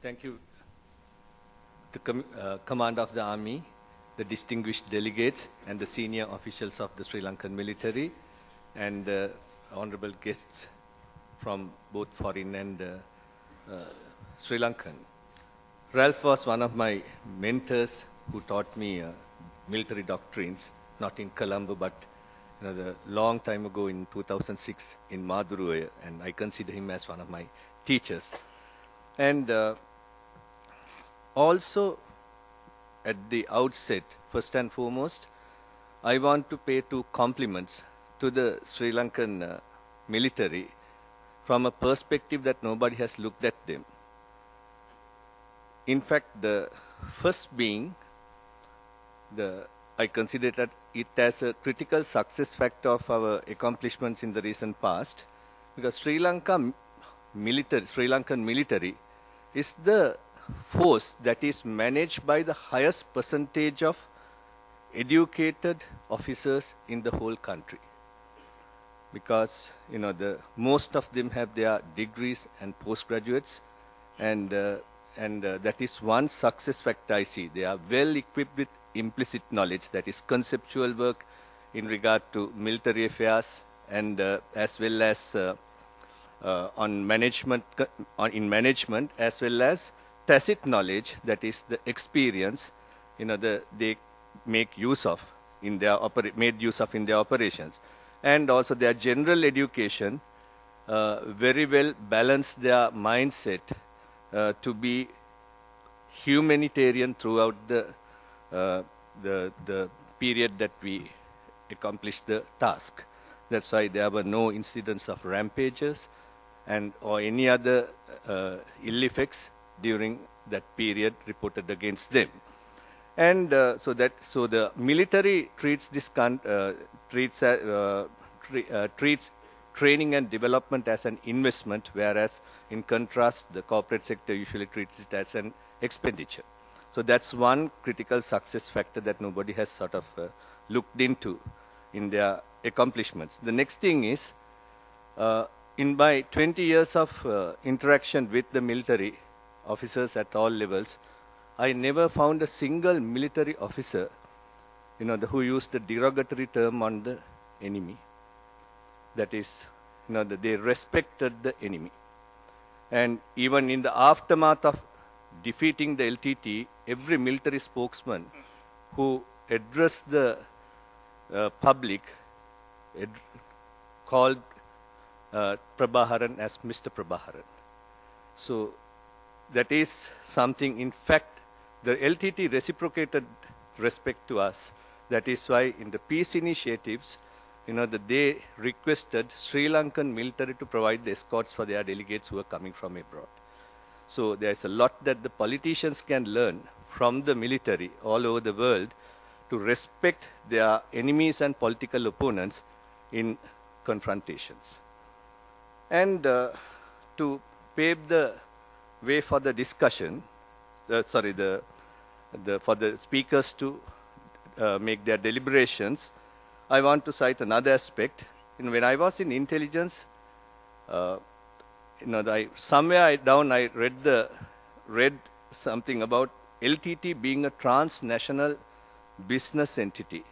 Thank you, the Command of the Army, the distinguished delegates, and the senior officials of the Sri Lankan military, and honorable guests from both foreign and Sri Lankan. Ralph was one of my mentors who taught me military doctrines, not in Colombo, but the long time ago in 2006 in Madurai, and I consider him as one of my teachers. And also, at the outset, first and foremost, I want to pay two compliments to the Sri Lankan military from a perspective that nobody has looked at them. In fact, the first being, I consider it as a critical success factor of our accomplishments in the recent past, because Sri Lankan military is the force that is managed by the highest percentage of educated officers in the whole country. Because, most of them have their degrees and postgraduates, and that is one success factor I see. They are well equipped with implicit knowledge, that is conceptual work in regard to military affairs, and as well as in management, as well as tacit knowledge, that is the experience, they make use of in their operations, and also their general education very well balance their mindset to be humanitarian throughout the period that we accomplished the task. That's why there were no incidents of rampages or any other ill effects during that period reported against them. And so the military treats treats training and development as an investment, whereas in contrast, the corporate sector usually treats it as an expenditure. So that's one critical success factor that nobody has sort of looked into in their accomplishments. The next thing is, in my 20 years of interaction with the military officers at all levels, I never found a single military officer, who used a derogatory term on the enemy. That is, that they respected the enemy. And even in the aftermath of defeating the LTT, every military spokesman who addressed the public called Prabhaharan as Mr. Prabhaharan. So that is something, in fact, the LTT reciprocated respect to us. That is why in the peace initiatives, that they requested Sri Lankan military to provide the escorts for their delegates who are coming from abroad. So there's a lot that the politicians can learn from the military all over the world to respect their enemies and political opponents in confrontations. And to pave the way for the discussion, for the speakers to make their deliberations, I want to cite another aspect. When I was in intelligence, somewhere down I read something about LTT being a transnational business entity.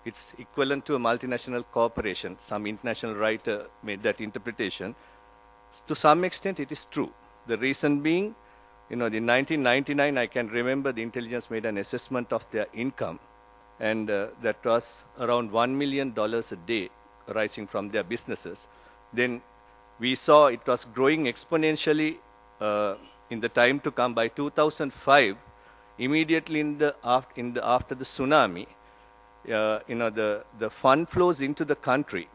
It's equivalent to a multinational corporation. Some international writer made that interpretation. To some extent, it is true. The reason being, in 1999, I can remember the intelligence made an assessment of their income, and that was around $1 million a day arising from their businesses. Then we saw it was growing exponentially in the time to come. By 2005, immediately after the tsunami, the fund flows into the country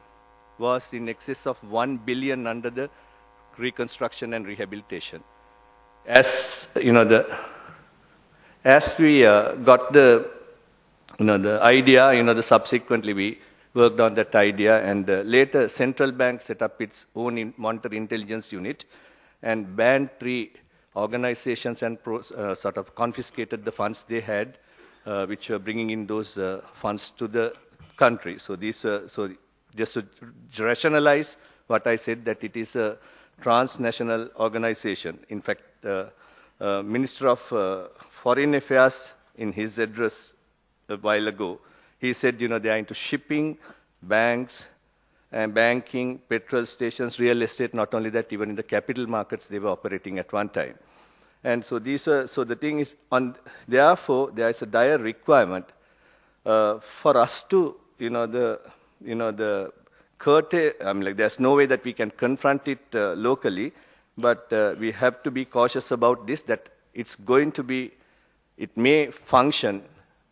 was in excess of $1 billion under the reconstruction and rehabilitation. As we got the idea, subsequently we worked on that idea, and later central bank set up its own monetary intelligence unit and banned 3 organizations and sort of confiscated the funds they had, which were bringing in those funds to the country. So just to rationalize what I said, that it is a transnational organization. In fact, Minister of Foreign Affairs, in his address a while ago, he said, they are into shipping, banks, and banking, petrol stations, real estate, not only that, even in the capital markets they were operating at one time. And so the thing is, therefore, there is a dire requirement for us to, there's no way that we can confront it locally, but we have to be cautious about this, that it may function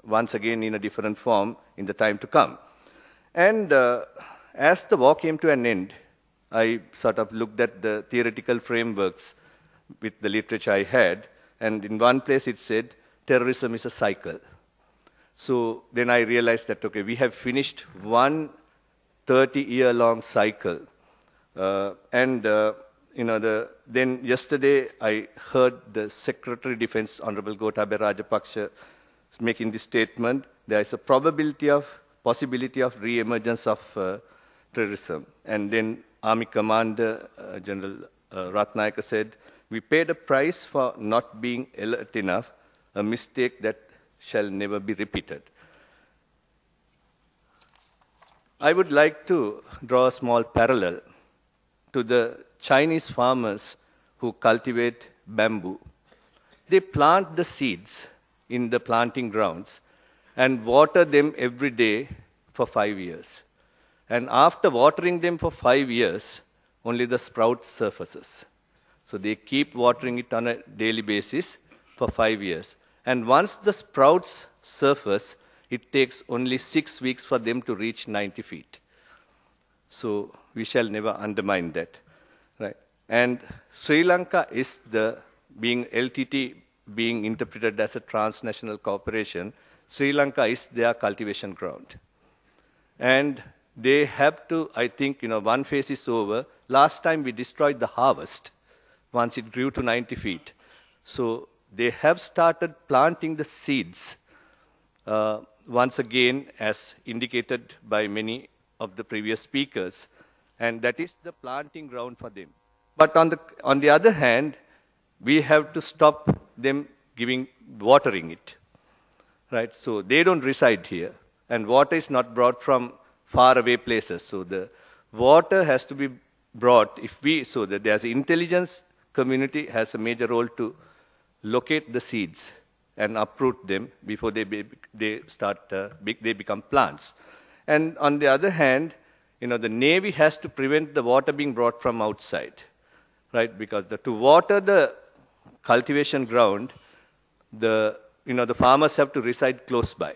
once again in a different form in the time to come. And as the war came to an end, I sort of looked at the theoretical frameworks with the literature I had, and in one place it said, terrorism is a cycle. So then I realized that, okay, we have finished one 30-year-long cycle. Then yesterday I heard the Secretary of Defense, Honorable Gotabaya Rajapaksa, making this statement, there is a possibility of re-emergence of terrorism. And then Army Commander General Ratnayaka said, we paid a price for not being alert enough, a mistake that shall never be repeated. I would like to draw a small parallel to the Chinese farmers who cultivate bamboo. They plant the seeds in the planting grounds and water them every day for 5 years. And after watering them for 5 years, only the sprout surfaces. So they keep watering it on a daily basis for 5 years. And once the sprouts surface, it takes only 6 weeks for them to reach 90 feet. So we shall never undermine that. Right? And Sri Lanka is being LTT being interpreted as a transnational corporation, Sri Lanka is their cultivation ground. And they have to, I think, one phase is over. Last time we destroyed the harvest once it grew to 90 feet. So they have started planting the seeds once again, as indicated by many of the previous speakers. And that is the planting ground for them. But on the other hand, we have to stop them watering it. Right? So they don't reside here. And water is not brought from faraway places. So the water has to be brought so that there's intelligence community has a major role to locate the seeds and uproot them before they become plants. And on the other hand, the Navy has to prevent the water being brought from outside, right? Because to water the cultivation ground, the farmers have to reside close by,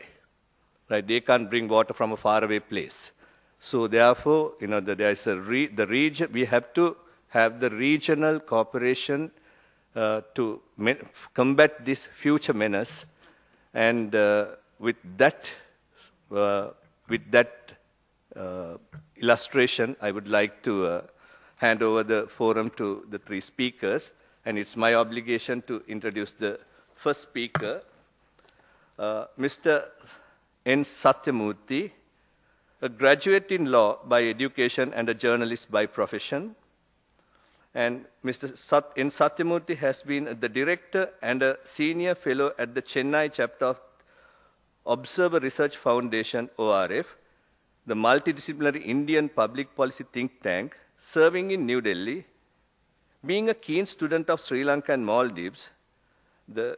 right? They can't bring water from a faraway place. So therefore, there is the region. We have to have the regional cooperation to combat this future menace. And with that illustration, I would like to hand over the forum to the three speakers. And it's my obligation to introduce the first speaker, Mr. N. Satyamurthy, a graduate in law by education and a journalist by profession. And Mr. N. Satyamurthy has been the director and a senior fellow at the Chennai chapter of Observer Research Foundation, ORF, the multidisciplinary Indian public policy think tank, serving in New Delhi. Being a keen student of Sri Lanka and Maldives, the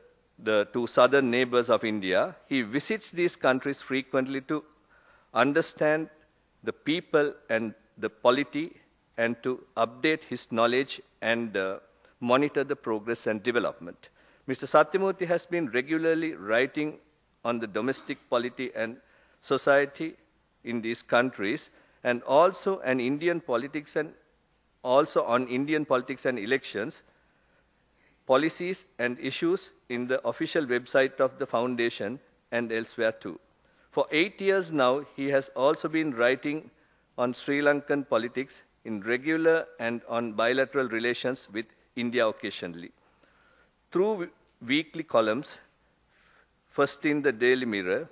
two southern neighbors of India, he visits these countries frequently to understand the people and the polity and to update his knowledge and monitor the progress and development. Mr. Satyamurthy has been regularly writing on the domestic polity and society in these countries, and also on Indian politics and elections, policies and issues in the official website of the foundation and elsewhere too. For 8 years now, he has also been writing on Sri Lankan politics in regular and on bilateral relations with India occasionally. Through weekly columns, first in the Daily Mirror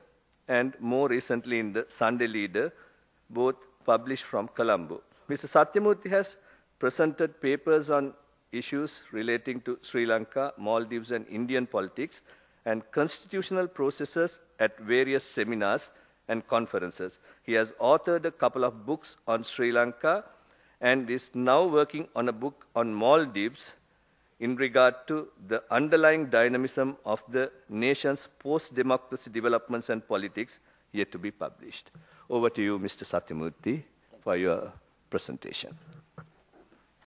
and more recently in the Sunday Leader, both published from Colombo. Mr. Satyamurthy has presented papers on issues relating to Sri Lanka, Maldives, and Indian politics, and constitutional processes at various seminars and conferences. He has authored a couple of books on Sri Lanka and is now working on a book on Maldives in regard to the underlying dynamism of the nation's post-democracy developments and politics, yet to be published. Over to you, Mr. Satyamurthy, for your presentation.